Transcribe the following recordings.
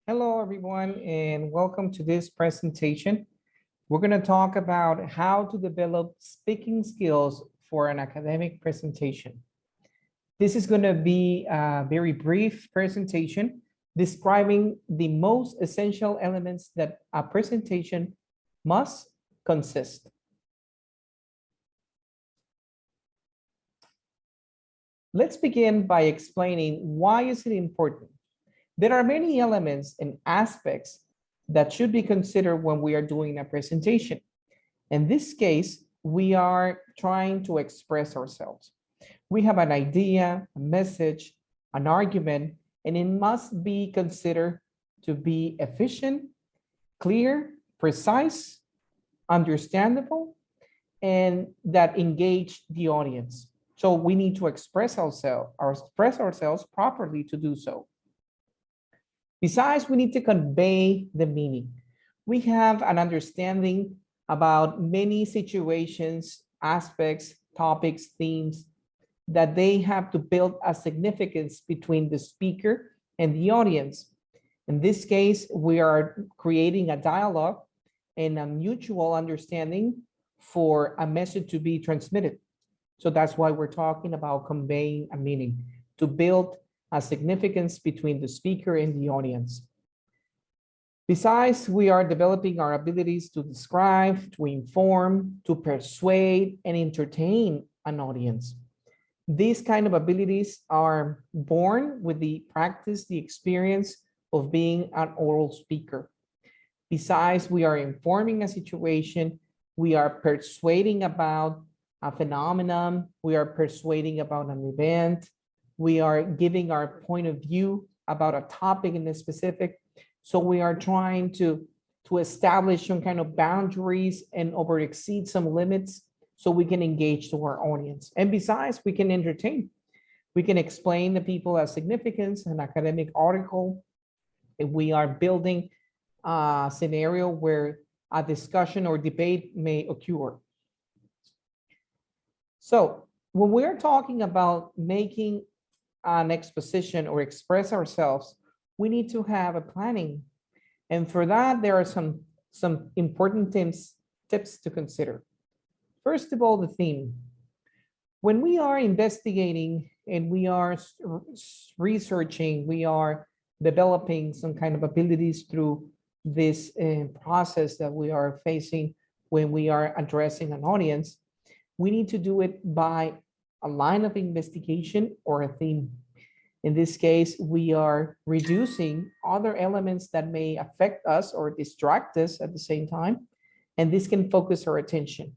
Hello, everyone, and welcome to this presentation. We're going to talk about how to develop speaking skills for an academic presentation. This is going to be a very brief presentation describing the most essential elements that a presentation must consist. Let's begin by explaining why is it important. There are many elements and aspects that should be considered when we are doing a presentation. In this case, we are trying to express ourselves. We have an idea, a message, an argument, and it must be considered to be efficient, clear, precise, understandable, and that engage the audience. So we need to express ourselves properly to do so. Besides, we need to convey the meaning. We have an understanding about many situations, aspects, topics, themes that they have to build a significance between the speaker and the audience. In this case, we are creating a dialogue and a mutual understanding for a message to be transmitted. So that's why we're talking about conveying a meaning, to build a significance between the speaker and the audience. Besides, we are developing our abilities to describe, to inform, to persuade, and entertain an audience. These kind of abilities are born with the practice, the experience of being an oral speaker. Besides, we are informing a situation, we are persuading about a phenomenon, we are persuading about an event, we are giving our point of view about a topic in a specific. So we are trying to establish some kind of boundaries and over exceed some limits so we can engage to our audience. And besides, we can entertain. We can explain to people a significance, an academic article. If we are building a scenario where a discussion or debate may occur. So when we're talking about making an exposition or express ourselves, we need to have a planning. And for that, there are some important tips to consider. First of all, the theme. When we are investigating and we are researching, we are developing some kind of abilities through this process that we are facing when we are addressing an audience, we need to do it by a line of investigation or a theme. In this case, we are reducing other elements that may affect us or distract us at the same time, and this can focus our attention.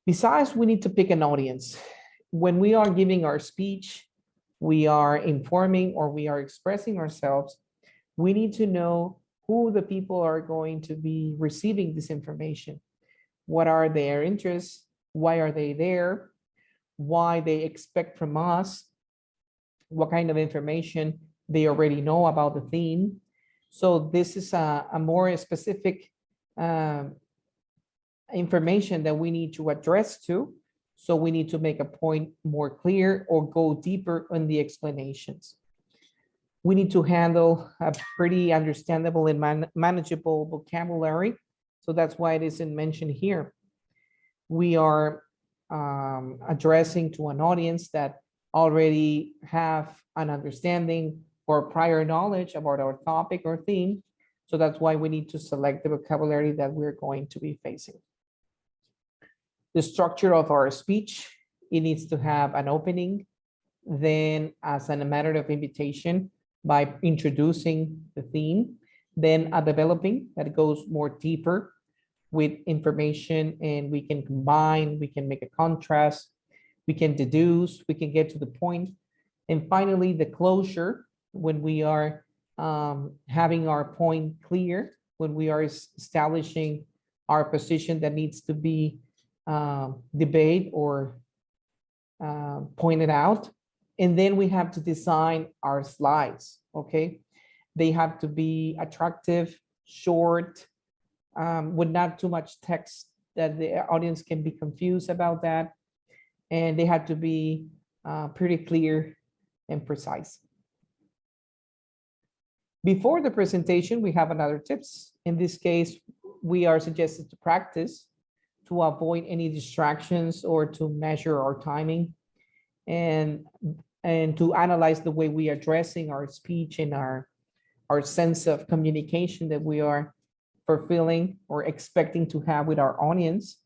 Besides, we need to pick an audience. When we are giving our speech, we are informing or we are expressing ourselves, we need to know who the people are going to be receiving this information. What are their interests? Why are they there? Why they expect from us? What kind of information they already know about the theme. So this is a more specific information that we need to address to. So we need to make a point more clear or go deeper on the explanations. We need to handle a pretty understandable and manageable vocabulary. So that's why it isn't mentioned here. We are addressing to an audience that already have an understanding or prior knowledge about our topic or theme. So that's why we need to select the vocabulary that we're going to be facing. The structure of our speech, it needs to have an opening, then as a matter of invitation by introducing the theme, then a developing that goes more deeper with information, and we can combine, we can make a contrast, we can deduce, we can get to the point. And finally, the closure, when we are having our point clear, when we are establishing our position that needs to be debated or pointed out. And then we have to design our slides, okay? They have to be attractive, short, with not too much text that the audience can be confused about that. And they have to be pretty clear and precise. Before the presentation, we have another tips. In this case, we are suggested to practice to avoid any distractions or to measure our timing and to analyze the way we are addressing our speech and our sense of communication that we are fulfilling or expecting to have with our audience.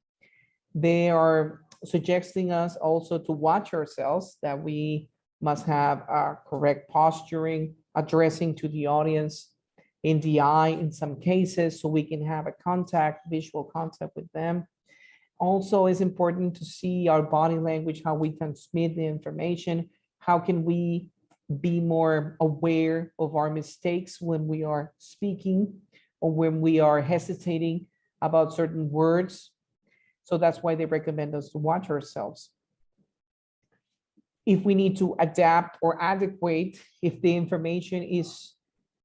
They are suggesting us also to watch ourselves, that we must have a correct posturing, addressing to the audience in the eye in some cases, so we can have a visual contact with them. Also, it's important to see our body language, how we transmit the information, how can we be more aware of our mistakes when we are speaking or when we are hesitating about certain words. So that's why they recommend us to watch ourselves. If we need to adapt or adequate, if the information is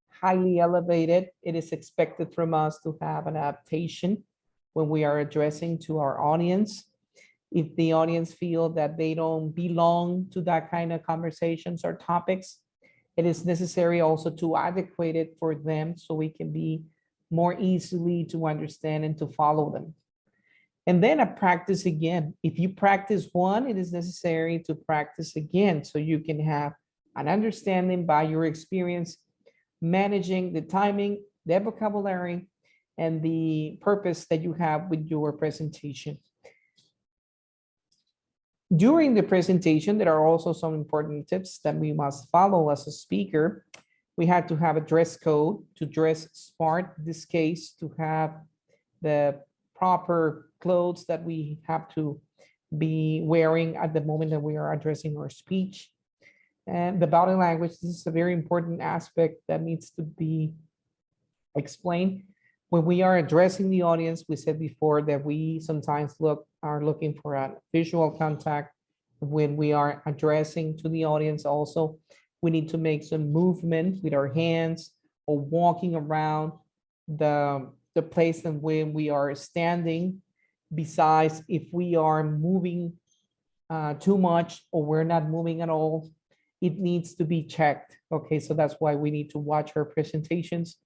highly elevated, it is expected from us to have an adaptation when we are addressing to our audience. If the audience feel that they don't belong to that kind of conversations or topics, it is necessary also to adequate it for them so we can be more easily to understand and to follow them. And then a practice again. If you practice one, it is necessary to practice again so you can have an understanding by your experience, managing the timing, the vocabulary, and the purpose that you have with your presentation. During the presentation, there are also some important tips that we must follow as a speaker. We had to have a dress code, to dress smart, in this case, to have the proper clothes that we have to be wearing at the moment that we are addressing our speech. And the body language, this is a very important aspect that needs to be explained. When we are addressing the audience, we said before that we sometimes are looking for a visual contact. When we are addressing to the audience also, we need to make some movement with our hands or walking around the place and when we are standing. Besides, if we are moving too much or we're not moving at all, it needs to be checked. Okay, so that's why we need to watch our presentations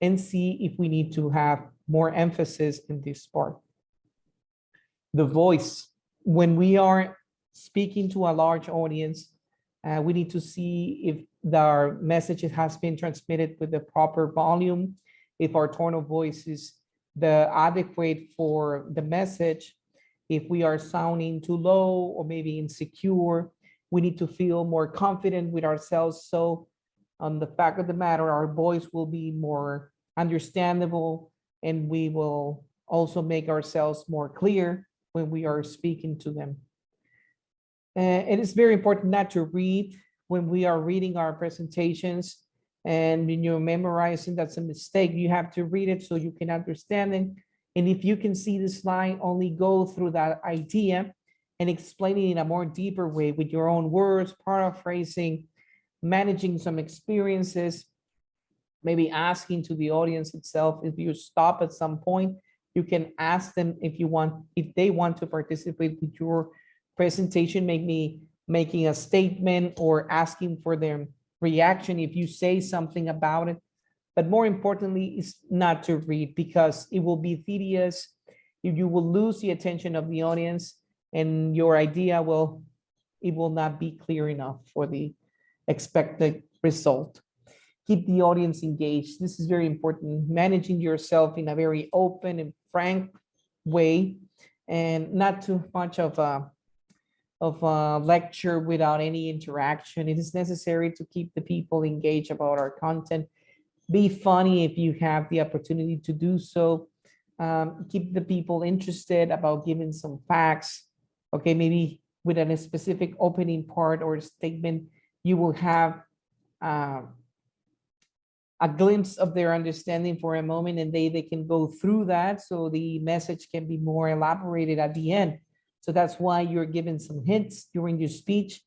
and see if we need to have more emphasis in this part. The voice, when we are speaking to a large audience, we need to see if our message has been transmitted with the proper volume, if our tone of voice is the adequate for the message. If we are sounding too low or maybe insecure, we need to feel more confident with ourselves. So on the fact of the matter, our voice will be more understandable and we will also make ourselves more clear when we are speaking to them. And it's very important not to read when we are reading our presentations, and when you're memorizing, that's a mistake. You have to read it so you can understand it. And if you can see the slide, only go through that idea and explain it in a more deeper way with your own words, paraphrasing, managing some experiences, maybe asking to the audience itself. If you stop at some point, you can ask them if they want to participate with your presentation, maybe making a statement or asking for their reaction if you say something about it. But more importantly is not to read, because it will be tedious. You will lose the attention of the audience and your idea will not be clear enough for the expected result. Keep the audience engaged. This is very important. Managing yourself in a very open and frank way, and not too much of a lecture without any interaction. It is necessary to keep the people engaged about our content. Be funny if you have the opportunity to do so. Keep the people interested about giving some facts. Okay, maybe with a specific opening part or statement, you will have a glimpse of their understanding for a moment, and they can go through that so the message can be more elaborated at the end. So that's why you're given some hints during your speech,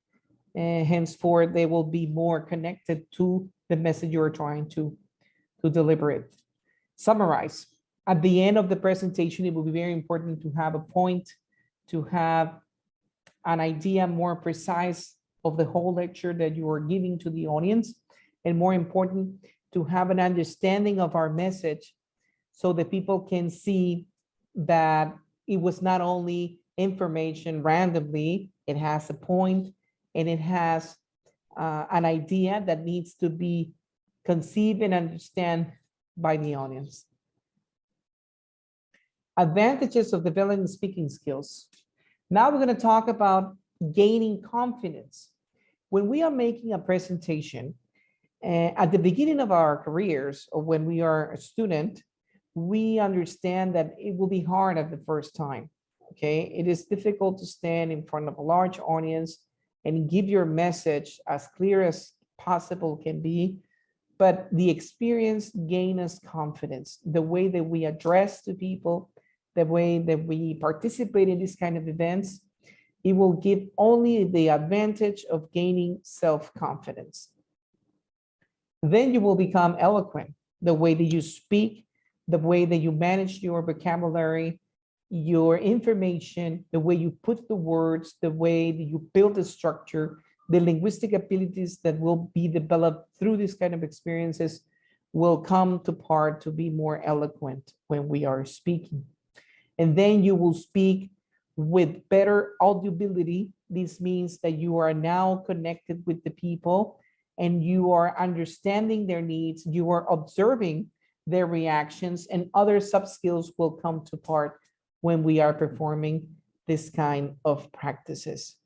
and henceforth they will be more connected to the message you're trying to deliver it. Summarize. At the end of the presentation, it will be very important to have a point, to have an idea more precise of the whole lecture that you are giving to the audience. And more important, to have an understanding of our message so that people can see that it was not only information randomly, it has a point and it has an idea that needs to be conceived and understand by the audience. Advantages of developing speaking skills. Now we're going to talk about gaining confidence. When we are making a presentation, at the beginning of our careers, or when we are a student, we understand that it will be hard at the first time. Okay, it is difficult to stand in front of a large audience and give your message as clear as possible can be. But the experience gains us confidence. The way that we address to people, the way that we participate in these kind of events, it will give only the advantage of gaining self-confidence. Then you will become eloquent. The way that you speak, the way that you manage your vocabulary, your information, the way you put the words, the way that you build the structure, the linguistic abilities that will be developed through this kind of experiences will come to part to be more eloquent when we are speaking. And then you will speak with better audibility. This means that you are now connected with the people and you are understanding their needs, you are observing their reactions, and other soft skills will come to part when we are performing this kind of practices.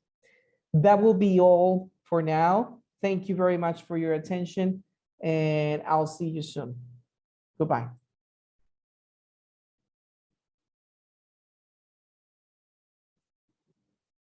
That will be all for now. Thank you very much for your attention, and I'll see you soon. Goodbye.